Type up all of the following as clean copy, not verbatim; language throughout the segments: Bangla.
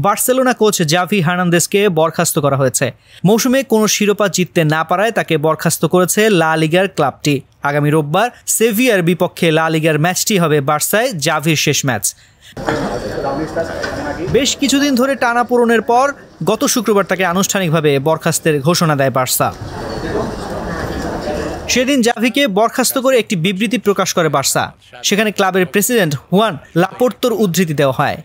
বার্সেলোনা কোচ জাভি হার্নান্দেজকে বরখাস্ত করা হয়েছে। মৌসুমে কোনো শিরোপা জিততে না পারায় তাকে বরখাস্ত করেছে লা লিগার ক্লাবটি। আগামী রোববার সেভিয়ার বিপক্ষে লা লিগার ম্যাচটি হবে বার্সায় জাভির শেষ ম্যাচ। বেশ কিছুদিন ধরে টানাপোড়েনের পর গত শুক্রবার তাকে আনুষ্ঠানিকভাবে বরখাস্তের ঘোষণা দেয় বার্সা। সেদিন জাভিকে বরখাস্ত করে একটি বিবৃতি প্রকাশ করে বার্সা। সেখানে ক্লাবের প্রেসিডেন্ট হুয়ান লাপোর্তোর উদ্ধৃতি দেওয়া হয়।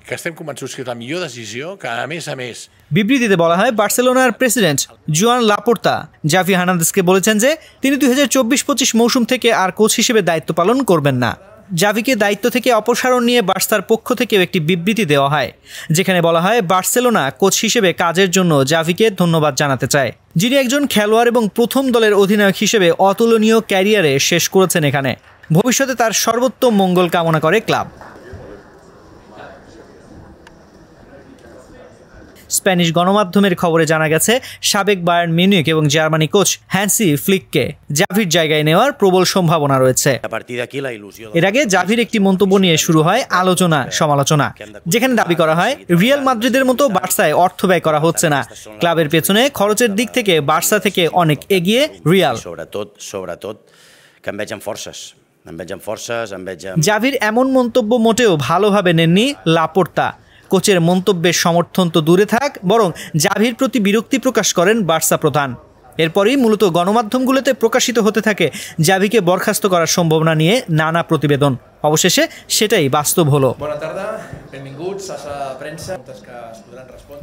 বিবৃতিতে বলা হয়, বার্সেলোনার প্রেসিডেন্ট জুয়ান লাপোর্তা জাভি হার্নান্দেজকে বলেছেন যে তিনি 2024-25 মৌসুম থেকে আর কোচ হিসেবে দায়িত্ব পালন করবেন না। জাভিকে দায়িত্ব থেকে অপসারণ নিয়ে বার্সার পক্ষ থেকেও একটি বিবৃতি দেওয়া হয়, যেখানে বলা হয় বার্সেলোনা কোচ হিসেবে কাজের জন্য জাভিকে ধন্যবাদ জানাতে চায়, যিনি একজন খেলোয়াড় এবং প্রথম দলের অধিনায়ক হিসেবে অতুলনীয় ক্যারিয়ারে শেষ করেছেন। এখানে ভবিষ্যতে তার সর্বোত্তম মঙ্গল কামনা করে ক্লাব। স্প্যানিশ গণমাধ্যমের খবরে জানা গেছে, সাবেক বায়ার্ন মিউনিখ এবং জার্মানি কোচ হ্যান্সি ফ্লিককে জাভির জায়গায় নেওয়ার প্রবল সম্ভাবনা রয়েছে। এর আগে জাভির একটি মন্তব্য নিয়ে শুরু হয় আলোচনা সমালোচনা, যেখানে দাবি করা হয় রিয়াল মাদ্রিদের মতো বার্সায় অর্থ ব্যয় করা হচ্ছে না। ক্লাবের পেছনে খরচের দিক থেকে বার্সা থেকে অনেক এগিয়ে রিয়াল। জাভির এমন মন্তব্য মোটেও ভালোভাবে নেননি লাপোর্তা। কোচের মন্তব্যের সমর্থন তো দূরে থাক, বরং জাভির প্রতি বিরক্তি প্রকাশ করেন বার্সা প্রধান। এরপরই মূলত গণমাধ্যমগুলোতে প্রকাশিত হতে থাকে জাভিকে বরখাস্ত করার সম্ভাবনা নিয়ে নানা প্রতিবেদন। অবশেষে সেটাই বাস্তব হলো।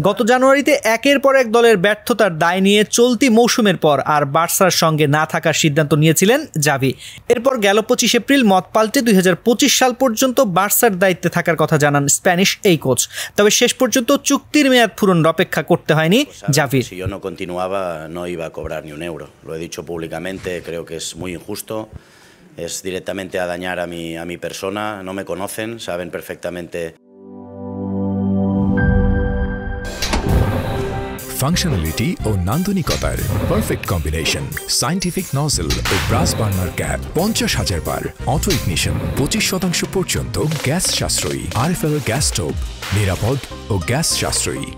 গত জানুয়ারিতে একের পর এক দলের ব্যর্থতার দায় নিয়ে চলতি মৌসুমের পর আর বার্সার সঙ্গে না থাকার সিদ্ধান্ত নিয়েছিলেন জাভি। এরপর গেল 25 এপ্রিল মত পাল্টে 2025 সাল পর্যন্ত বার্সার দায়িত্বে থাকার কথা জানান স্প্যানিশ এই কোচ। তবে শেষ পর্যন্ত চুক্তির মেয়াদ পূরণের অপেক্ষা করতে হয়নি জাভির। Es directamente a dañar a mi persona, no me conocen, saben perfectamente. Functionality O নান্দনিকতার perfect combination, scientific nozzle O brass burner cap, 50,000 bar auto ignition, 25% পর্যন্ত গ্যাস সাশ্রয়ী, RFL গ্যাস স্টোভ, নিরাপদ ও গ্যাস সাশ্রয়ী।